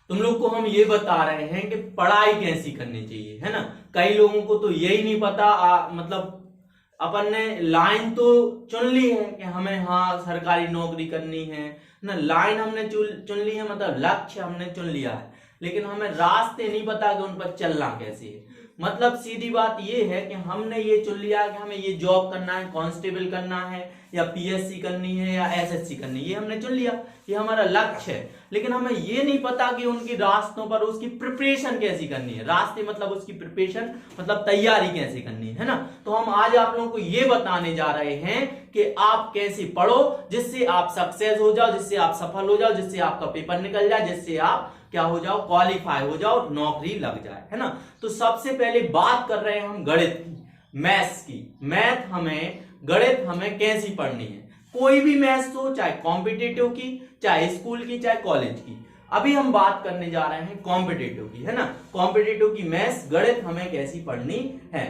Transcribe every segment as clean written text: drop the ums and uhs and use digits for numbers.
तुम लोग को हम ये बता रहे हैं कि पढ़ाई कैसी करनी चाहिए, है ना। कई लोगों को तो यही नहीं पता, मतलब अपन ने लाइन तो चुन ली है कि हमें हाँ सरकारी नौकरी करनी है ना, लाइन हमने चुन ली है, मतलब लक्ष्य हमने चुन लिया है, लेकिन हमें रास्ते नहीं पता कि उन पर चलना कैसे है। मतलब सीधी बात ये है कि हमने ये चुन लिया कि हमें ये जॉब करना है, कांस्टेबल करना है या पीएससी करनी है या एसएससी करनी है, ये हमने चुन लिया, ये हमारा लक्ष्य है। लेकिन हमें ये नहीं पता कि उनकी रास्तों पर उसकी प्रिपरेशन कैसी करनी है। रास्ते मतलब उसकी प्रिपरेशन मतलब तैयारी कैसे करनी है ना। तो हम आज आप लोगों को ये बताने जा रहे हैं कि आप कैसे पढ़ो जिससे आप सक्सेस हो जाओ, जिससे आप सफल हो जाओ, जिससे आपका पेपर निकल जाए, जिससे आप क्या हो जाओ, क्वालिफाई हो जाओ, नौकरी लग जाए, है ना। तो सबसे पहले बात कर रहे हैं हम गणित की, मैथ्स की। मैथ हमें, गणित हमें कैसी पढ़नी है। कोई भी मैथ्स हो, चाहे कॉम्पिटिटिव की, चाहे स्कूल की, चाहे कॉलेज की। अभी हम बात करने जा रहे हैं कॉम्पिटिटिव की, है ना। कॉम्पिटिटिव की मैथ्स, गणित हमें कैसी पढ़नी है।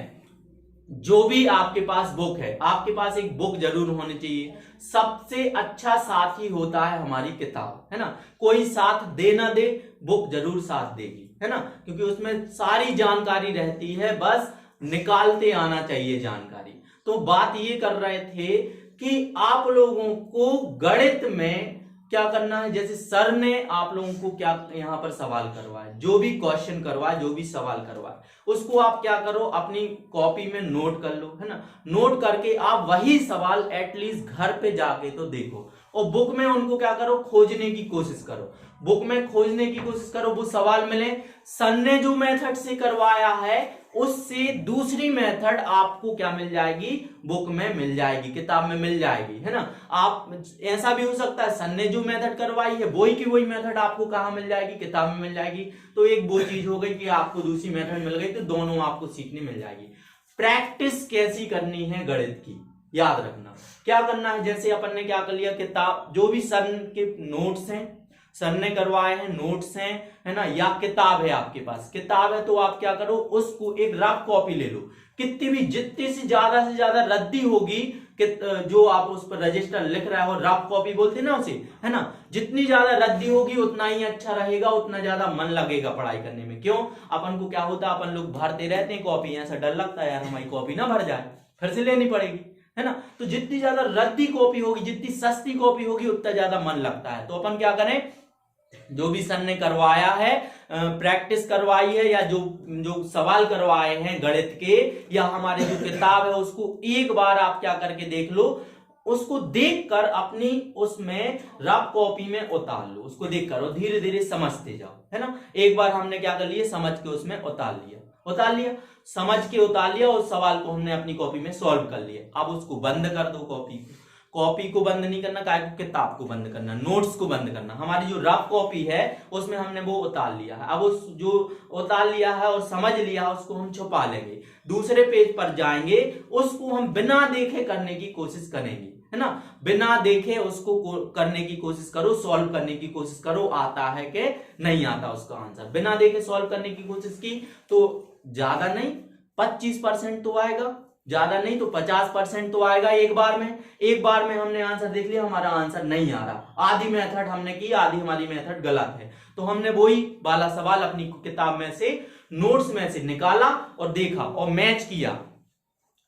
जो भी आपके पास बुक है, आपके पास एक बुक जरूर होनी चाहिए। सबसे अच्छा साथी होता है हमारी किताब, है ना। कोई साथ दे ना दे, बुक जरूर साथ देगी, है ना, क्योंकि उसमें सारी जानकारी रहती है, बस निकालते आना चाहिए जानकारी। तो बात ये कर रहे थे कि आप लोगों को गणित में क्या करना है। जैसे सर ने आप लोगों को क्या यहां पर सवाल करवाए, जो भी क्वेश्चन करवाए, जो भी सवाल करवाए, उसको आप क्या करो, अपनी कॉपी में नोट कर लो, है ना। नोट करके आप वही सवाल एटलीस्ट घर पे जाके तो देखो, और बुक में उनको क्या करो, खोजने की कोशिश करो। बुक में खोजने की कोशिश करो, वो सवाल मिले। सर ने जो मेथड से करवाया है उससे दूसरी मेथड आपको क्या मिल जाएगी, बुक में मिल जाएगी, किताब में मिल जाएगी, है ना। आप ऐसा भी हो सकता है सर ने जो मेथड करवाई है वही की वही मेथड आपको कहाँ मिल जाएगी, किताब में मिल जाएगी। तो एक वो चीज हो गई कि आपको दूसरी मेथड मिल गई, तो दोनों आपको सीखने मिल जाएगी। प्रैक्टिस कैसी करनी है गणित की, याद रखना क्या करना है। जैसे अपन ने क्या कर लिया, किताब जो भी सर के नोट्स हैं, सर ने करवाए हैं, नोट्स हैं, है ना, या किताब है आपके पास, किताब है तो आप क्या करो, उसको एक रफ कॉपी ले लो। कितनी भी, जितनी से ज्यादा रद्दी होगी कि जो आप उस पर रजिस्टर लिख रहे हो, रफ कॉपी बोलते हैं ना उसे, है ना, जितनी ज्यादा रद्दी होगी उतना ही अच्छा रहेगा, उतना ज्यादा मन लगेगा पढ़ाई करने में। क्यों, अपन को क्या होता है, अपन लोग भरते रहते हैं कॉपी, ऐसा डर लगता है यार हमारी कॉपी ना भर जाए, फिर से लेनी पड़ेगी, है ना। तो जितनी ज्यादा रद्दी कॉपी होगी, जितनी सस्ती कॉपी होगी, उतना ज्यादा मन लगता है। तो अपन क्या करें, जो भी सर ने करवाया है, प्रैक्टिस करवाई है, या जो जो सवाल करवाए हैं गणित के, या हमारे जो किताब है, उसको एक बार आप क्या करके देख लो। उसको देखकर अपनी उसमें रफ कॉपी में उतार लो, उसको देखकर और धीरे धीरे समझते जाओ, है ना। एक बार हमने क्या कर लिया, समझ के उसमें उतार लिया, समझ के उतार लिया, उस सवाल को हमने अपनी कॉपी में सॉल्व कर लिया। अब उसको बंद कर दो, कॉपी को बंद नहीं करना, किताब को बंद करना, नोट्स को बंद करना। हमारी जो रफ कॉपी है उसमें हमने वो उतार लिया है। अब उस जो उतार लिया है और समझ लिया है उसको हम छुपा लेंगे, दूसरे पेज पर जाएंगे, उसको हम बिना देखे करने की कोशिश करेंगे, है ना। बिना देखे उसको करने की कोशिश करो, सॉल्व करने की कोशिश करो, आता है कि नहीं आता उसका आंसर। बिना देखे सॉल्व करने की कोशिश की तो ज्यादा नहीं 25% तो आएगा, ज्यादा नहीं तो 50% तो आएगा। एक बार में हमने आंसर देख लिया, हमारा आंसर नहीं आ रहा, आधी मेथड हमने की, आधी हमारी मेथड गलत है, तो हमने वही वाला सवाल अपनी किताब में से, नोट्स में से निकाला और देखा और मैच किया,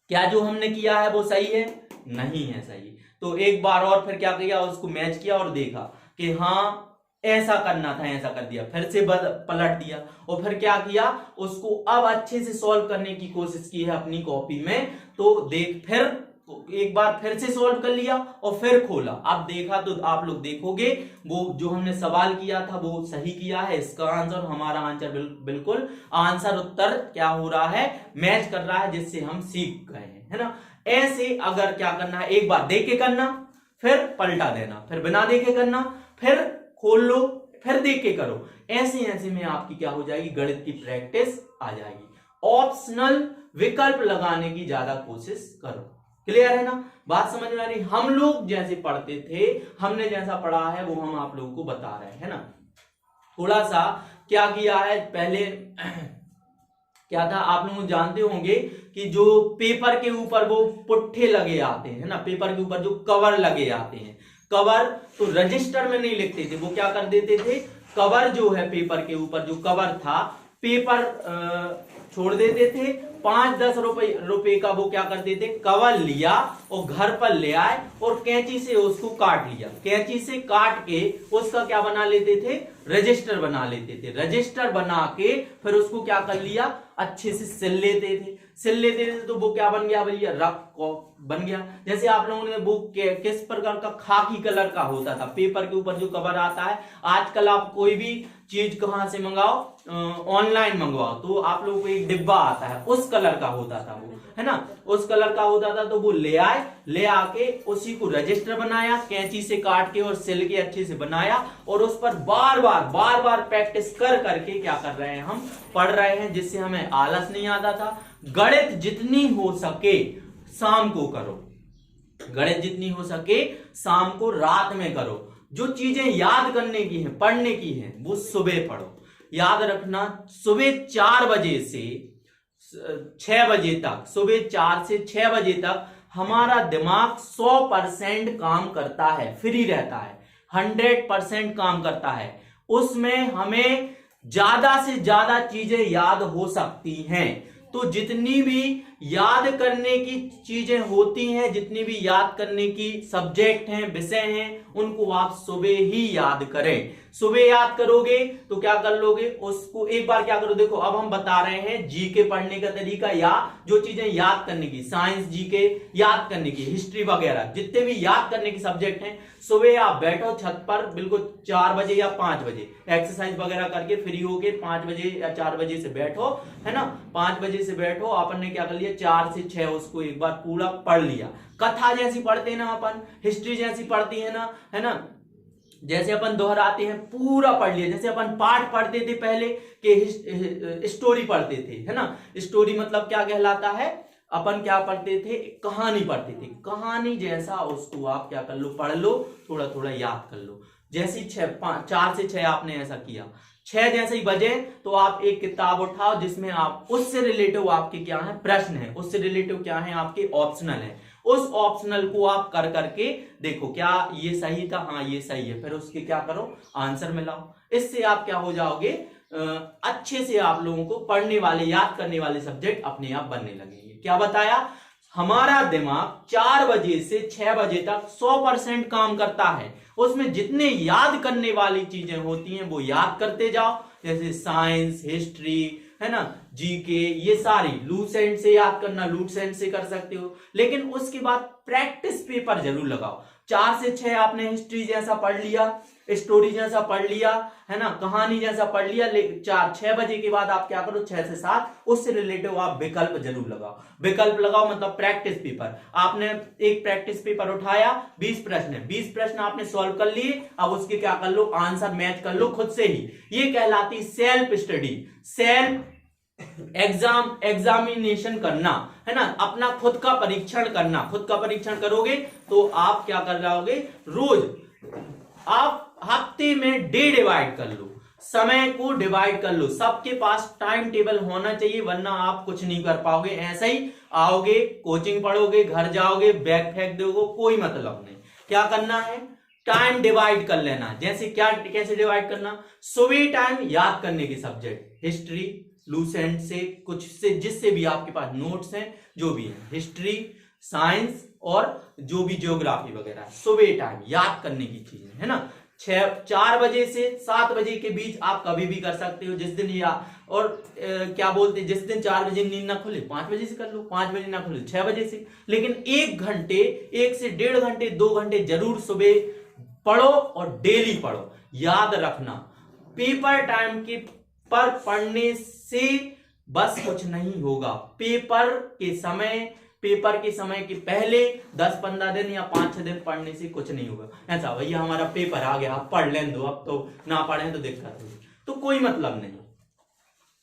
क्या जो हमने किया है वो सही है, नहीं है सही। तो एक बार और फिर क्या किया, उसको मैच किया और देखा कि हाँ ऐसा करना था, ऐसा कर दिया, फिर से पलट दिया, और फिर क्या किया, उसको अब अच्छे से सॉल्व करने की कोशिश की है अपनी कॉपी में। तो देख, फिर एक बार फिर से सॉल्व कर लिया और फिर खोला, अब देखा, तो आप लोग देखोगे वो जो हमने सवाल किया था वो सही किया है। इसका आंसर, हमारा आंसर बिल्कुल आंसर उत्तर क्या हो रहा है, मैच कर रहा है, जिससे हम सीख गए हैं, है ना। ऐसे अगर क्या करना है, एक बार देख के करना, फिर पलटा देना, फिर बिना देखे करना, फिर खोल लो, फिर देख के करो। ऐसे में आपकी क्या हो जाएगी, गणित की प्रैक्टिस आ जाएगी। ऑप्शनल विकल्प लगाने की ज्यादा कोशिश करो। क्लियर है ना, बात समझ में आ रही। हम लोग जैसे पढ़ते थे, हमने जैसा पढ़ा है वो हम आप लोगों को बता रहे हैं, है ना। थोड़ा सा क्या किया है पहले क्या था, आप लोग जानते होंगे कि जो पेपर के ऊपर वो पुट्ठे लगे आते हैं ना, पेपर के ऊपर जो कवर लगे आते हैं, कवर तो रजिस्टर में नहीं लिखते थे, वो क्या कर देते थे, कवर जो है पेपर के ऊपर जो कवर था, पेपर छोड़ देते थे। 5-10 रुपए का वो क्या करते थे, कवर लिया और घर पर ले आए और कैंची से उसको काट लिया। कैंची से काट के उसका क्या बना लेते थे, रजिस्टर बना लेते थे। रजिस्टर बना के फिर उसको क्या कर लिया, अच्छे से सिल लेते थे। सिल लेते थे तो वो क्या बन गया भैया, रफ बन गया। जैसे आप लोगों ने वो किस प्रकार का खाकी कलर का होता था पेपर के ऊपर जो कवर आता है। आजकल आप कोई भी चीज कहां से मंगाओ, ऑनलाइन मंगवाओ, तो आप लोगों को एक डिब्बा आता है, उस कलर का होता था वो, है ना, उस कलर का होता था। तो वो ले आए, ले आके उसी को रजिस्टर बनाया, कैंची से काट के और सिल के अच्छे से बनाया और उस पर बार बार प्रैक्टिस कर करके क्या कर रहे हैं, हम पढ़ रहे हैं, जिससे हमें आलस नहीं आता था। गणित जितनी हो सके शाम को करो, गणित जितनी हो सके शाम को, रात में करो। जो चीजें याद करने की हैं, पढ़ने की हैं, वो सुबह पढ़ो। याद रखना, सुबह 4 बजे से 6 बजे तक, सुबह 4 से 6 बजे तक हमारा दिमाग 100% काम करता है, फ्री रहता है, 100% काम करता है। उसमें हमें ज्यादा से ज्यादा चीजें याद हो सकती हैं। तो जितनी भी याद करने की चीजें होती हैं, जितनी भी याद करने की सब्जेक्ट हैं, विषय हैं, उनको आप सुबह ही याद करें। सुबह याद करोगे तो क्या कर लोगे, उसको एक बार क्या करो, देखो अब हम बता रहे हैं जीके पढ़ने का तरीका, या जो चीजें याद करने की, साइंस जीके याद करने की, हिस्ट्री वगैरह जितने भी याद करने के सब्जेक्ट हैं, सुबह आप बैठो छत पर बिल्कुल 4 बजे या 5 बजे एक्सरसाइज वगैरह करके फ्री होके 5 बजे या 4 बजे से बैठो, है ना, 5 बजे से बैठो। अपन ने क्या कर लिया, 4 से 6 उसको एक बार पूरा पढ़ लिया। कथा जैसी पढ़ते हैं ना अपन, हिस्ट्री जैसी पढ़ती है ना, है ना, जैसे अपन दोहराते हैं, पूरा पढ़ लिया। जैसे अपन पाठ पढ़ते थे पहले कि स्टोरी पढ़ते थे, है ना, स्टोरी मतलब क्या कहलाता है, अपन क्या पढ़ते थे, कहानी पढ़ते थे। कहानी जैसा उसको आप क्या कर लो, पढ़ लो, थोड़ा थोड़ा याद कर लो। जैसे 4 से 6 आपने ऐसा किया, 6 जैसे ही बजे तो आप एक किताब उठाओ जिसमें आप उससे रिलेटिव आपके क्या है, प्रश्न है, उससे रिलेटिव क्या है आपके, ऑप्शनल है। उस ऑप्शनल को आप कर करके देखो क्या ये सही था, हाँ ये सही है, फिर उसके क्या करो, आंसर मिलाओ। इससे आप क्या हो जाओगे, अच्छे से आप लोगों को पढ़ने वाले, याद करने वाले सब्जेक्ट अपने आप बनने लगेंगे। क्या बताया, हमारा दिमाग 4 बजे से 6 बजे तक 100% काम करता है। उसमें जितने याद करने वाली चीजें होती हैं वो याद करते जाओ, जैसे साइंस, हिस्ट्री, है ना, जीके, ये सारी लूसेंट से याद करना, लूसेंट से कर सकते हो। लेकिन उसके बाद प्रैक्टिस पेपर जरूर लगाओ। 4 से 6 आपने हिस्ट्री जैसा पढ़ लिया, स्टोरी जैसा पढ़ लिया, है ना, कहानी जैसा पढ़ लिया। 4-6 बजे के बाद आप क्या करो, 6 से 7 उससे रिलेटिव आप विकल्प जरूर लगाओ। विकल्प लगाओ मतलब प्रैक्टिस पेपर। आपने एक प्रैक्टिस पेपर उठाया, 20 प्रश्न है, 20 प्रश्न आपने सॉल्व कर लिए। अब उसके क्या कर लो, आंसर मैच कर लो खुद से ही। ये कहलाती सेल्फ स्टडी, सेल्फ एग्जामिनेशन करना, है ना, अपना खुद का परीक्षण करना। खुद का परीक्षण करोगे तो आप क्या कर जाओगे, रोज आप हफ्ते में डे डिवाइड कर लो, समय को डिवाइड कर लो। सबके पास टाइम टेबल होना चाहिए, वरना आप कुछ नहीं कर पाओगे। ऐसा ही आओगे, कोचिंग पढ़ोगे, घर जाओगे, बैग फेंक दोगे, कोई मतलब नहीं। क्या करना है, टाइम डिवाइड कर लेना। जैसे क्या, कैसे डिवाइड करना, सुबह टाइम याद करने के सब्जेक्ट, हिस्ट्री, लूसेंट से, कुछ से, जिससे भी आपके पास नोट्स हैं, जो भी है, हिस्ट्री, साइंस और जो भी ज्योग्राफी वगैरह, सुबह टाइम याद करने की चीजें, है ना। 4 बजे से 7 बजे के बीच आप कभी भी कर सकते हो, जिस दिन, या और क्या बोलते, जिस दिन 4 बजे नींद ना खुले 5 बजे से कर लो, 5 बजे ना खुले 6 बजे से। लेकिन 1 घंटे, 1 से 1.5 घंटे, 2 घंटे जरूर सुबह पढ़ो और डेली पढ़ो। याद रखना, पेपर टाइम के पर पढ़ने से बस कुछ नहीं होगा। पेपर के समय के पहले 10-15 दिन या 5-6 दिन पढ़ने से कुछ नहीं होगा। ऐसा भैया हमारा पेपर आ गया, आप पढ़ लें दो, अब तो ना पढ़ें तो दिक्कत होगी, तो कोई मतलब नहीं।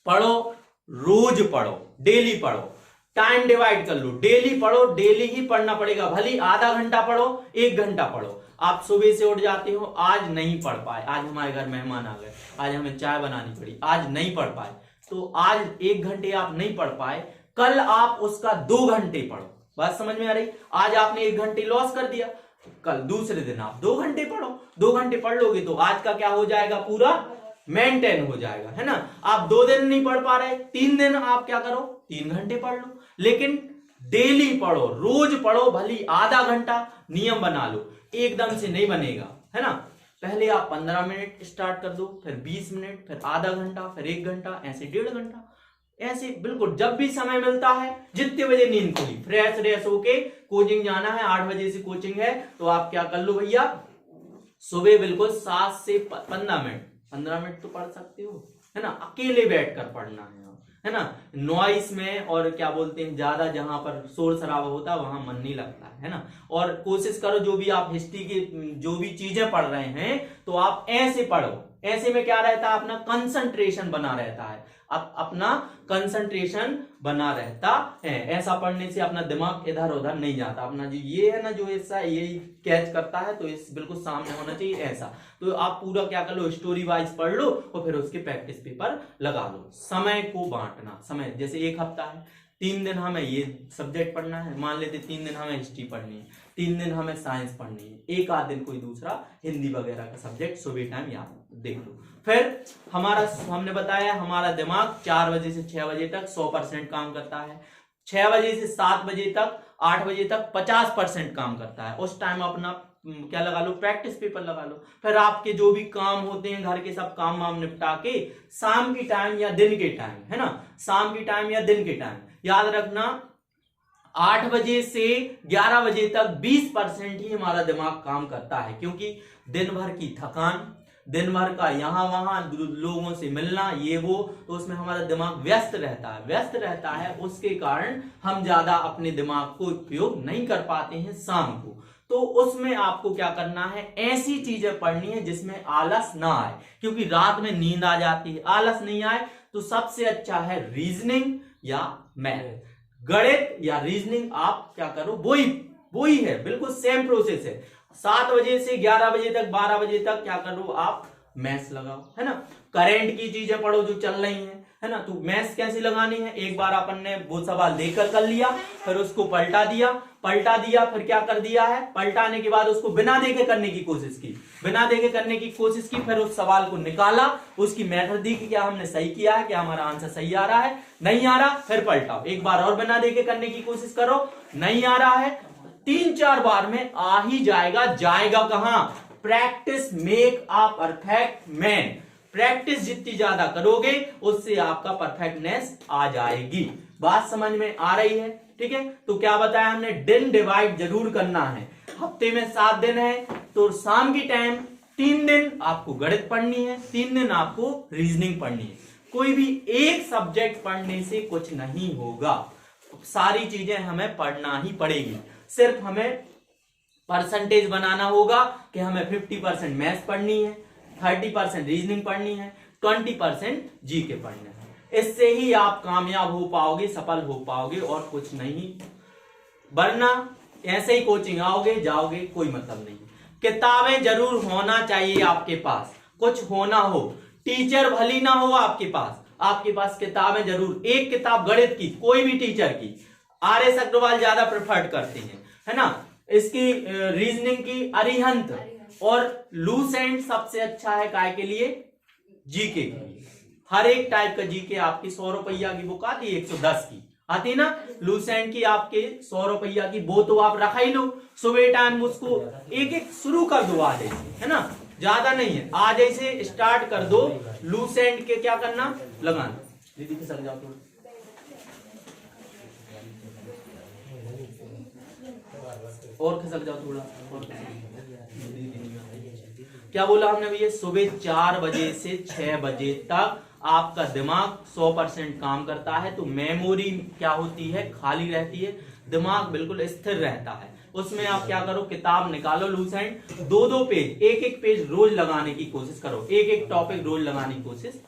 पढ़ो, रोज पढ़ो, डेली पढ़ो, टाइम डिवाइड कर लो, डेली पढ़ो, डेली ही पढ़ना पड़ेगा। भले आधा घंटा पढ़ो, 1 घंटा पढ़ो। आप सुबह से उठ जाते हो, आज नहीं पढ़ पाए, आज हमारे घर मेहमान आ गए, आज हमें चाय बनानी पड़ी, आज नहीं पढ़ पाए, तो आज 1 घंटे आप नहीं पढ़ पाए, कल आप उसका 2 घंटे पढ़ो। बात समझ में आ रही, आज आपने 1 घंटे लॉस कर दिया, कल दूसरे दिन आप 2 घंटे पढ़ो। 2 घंटे पढ़ लोगे तो आज का क्या हो जाएगा, पूरा मेंटेन हो जाएगा, है ना। आप 2 दिन नहीं पढ़ पा रहे, 3 दिन आप क्या करो, 3 घंटे पढ़ लो, लेकिन डेली पढ़ो, रोज पढ़ो, भली आधा घंटा नियम बना लो, एकदम से नहीं बनेगा, है ना। पहले आप 15 मिनट स्टार्ट कर दो, फिर 20 मिनट, फिर आधा घंटा, फिर 1 घंटा, ऐसे 1.5 घंटा, ऐसे बिल्कुल जब भी समय मिलता है, जितने बजे नींद खुली, फ्रेश रेस होके कोचिंग जाना है, 8 बजे से कोचिंग है, तो आप क्या कर लो भैया, सुबह बिल्कुल 7 से 15 मिनट तो पढ़ सकते हो, है ना। अकेले बैठकर पढ़ना है ना। नॉइस में और क्या बोलते हैं, ज्यादा जहां पर शोर शराबा होता है वहां मन नहीं लगता है ना। और कोशिश करो जो भी आप हिस्ट्री की जो भी चीजें पढ़ रहे हैं तो आप ऐसे पढ़ो, ऐसे में क्या रहता है, अपना कंसंट्रेशन बना रहता है, अपना कंसंट्रेशन बना रहता है। ऐसा पढ़ने से अपना दिमाग इधर उधर नहीं जाता, अपना जो ये है ना, जो ऐसा ये कैच करता है, तो इस बिल्कुल सामने होना चाहिए ऐसा। तो आप पूरा क्या कर लो, स्टोरी वाइज पढ़ लो और फिर उसके प्रैक्टिस पेपर लगा लो। समय को बांटना, समय जैसे 1 हफ्ता है, 3 दिन हमें ये सब्जेक्ट पढ़ना है, मान लेते 3 दिन हमें हिस्ट्री पढ़नी है, 3 दिन हमें साइंस पढ़नी है, एक आध दिन कोई दूसरा हिंदी वगैरह का सब्जेक्ट सुबह टाइम याद देख लो। फिर हमने बताया हमारा दिमाग 4 बजे से 6 बजे तक 100% काम करता है, 6 बजे से 7 बजे तक 8 बजे तक 50% काम करता है। उस टाइम अपना क्या लगा लो, प्रैक्टिस पेपर लगा लो। फिर आपके जो भी काम होते हैं घर के, सब काम वाम निपटा के शाम की टाइम या दिन के टाइम, है ना, शाम की टाइम या दिन के टाइम याद रखना 8 बजे से 11 बजे तक 20% ही हमारा दिमाग काम करता है, क्योंकि दिन भर की थकान, दिन भर का यहाँ वहां लोगों से मिलना, ये वो, तो उसमें हमारा दिमाग व्यस्त रहता है, उसके कारण हम ज्यादा अपने दिमाग को उपयोग नहीं कर पाते हैं शाम को। तो उसमें आपको क्या करना है, ऐसी चीजें पढ़नी है जिसमें आलस ना आए, क्योंकि रात में नींद आ जाती है, आलस नहीं आए। तो सबसे अच्छा है रीजनिंग या मैथ, गणित या रीजनिंग। आप क्या करो, वही है, बिल्कुल सेम प्रोसेस है। 7 बजे से 11 बजे तक, 12 बजे तक क्या करो, आप मैथ्स लगाओ, है ना। करंट की चीजें पढ़ो जो चल रही हैं, है ना। तो मैथ्स कैसी लगानी है, एक बार अपन ने वो सवाल देकर कर लिया, फिर उसको पलटा दिया, फिर क्या कर दिया है, पलटाने के बाद उसको बिना देखे करने की कोशिश की, फिर उस सवाल को निकाला, उसकी मेथड दी कि क्या हमने सही किया है, क्या हमारा आंसर सही आ रहा है, नहीं आ रहा, फिर पलटाओ, एक बार और बिना देखे करने की कोशिश करो, नहीं आ रहा है, 3-4 बार में आ ही जाएगा कहां, practice make a perfect man. Practice जितनी ज्यादा करोगे उससे आपका परफेक्टनेस आ जाएगी। बात समझ में आ रही है, ठीक है। तो क्या बताया हमने, दिन डिवाइड जरूर करना है। हफ्ते में 7 दिन है, तो शाम की टाइम 3 दिन आपको गणित पढ़नी है, 3 दिन आपको रीजनिंग पढ़नी है। कोई भी एक सब्जेक्ट पढ़ने से कुछ नहीं होगा, सारी चीजें हमें पढ़ना ही पड़ेगी। सिर्फ हमें परसेंटेज बनाना होगा कि हमें 50% मैथ्स पढ़नी है, 30% रीजनिंग पढ़नी है, 20% जीके पढ़ना है। इससे ही आप कामयाब हो पाओगे, सफल हो पाओगे, और कुछ नहीं। वरना ऐसे ही कोचिंग आओगे जाओगे, कोई मतलब नहीं। किताबें जरूर होना चाहिए आपके पास, कुछ होना हो, टीचर भली ना हो आपके पास किताबें जरूर, एक किताब गणित की, कोई भी टीचर की, आर.एस. अग्रवाल ज्यादा प्रेफर्ड करते हैं, है ना। इसकी रीजनिंग की अरिहंत, और लूसेंट सबसे अच्छा है काय के लिए, जीके के लिए। हर एक टाइप का जीके आपकी 100 रुपया की बुक आती है, 110 की आती ना, लूसेंट की आपके 100 रुपया की, वो तो आप रखा ही लो। सुबह टाइम उसको एक शुरू कर दो आज ऐसे, है ना, ज्यादा नहीं है, आज ऐसे स्टार्ट कर दो। लूसेंट के क्या करना, लगाना। दीदी खिसक जाओ थोड़ा, और खिसक जाओ थोड़ा, और क्या बोला हमने भैया, सुबह 4 बजे से 6 बजे तक आपका दिमाग 100% काम करता है। तो मेमोरी क्या होती है, खाली रहती है, दिमाग बिल्कुल स्थिर रहता है। उसमें आप क्या करो, किताब निकालो लूसेंट, 2-2 पेज, एक-एक पेज रोज लगाने की कोशिश करो, एक-एक टॉपिक रोज लगाने की कोशिश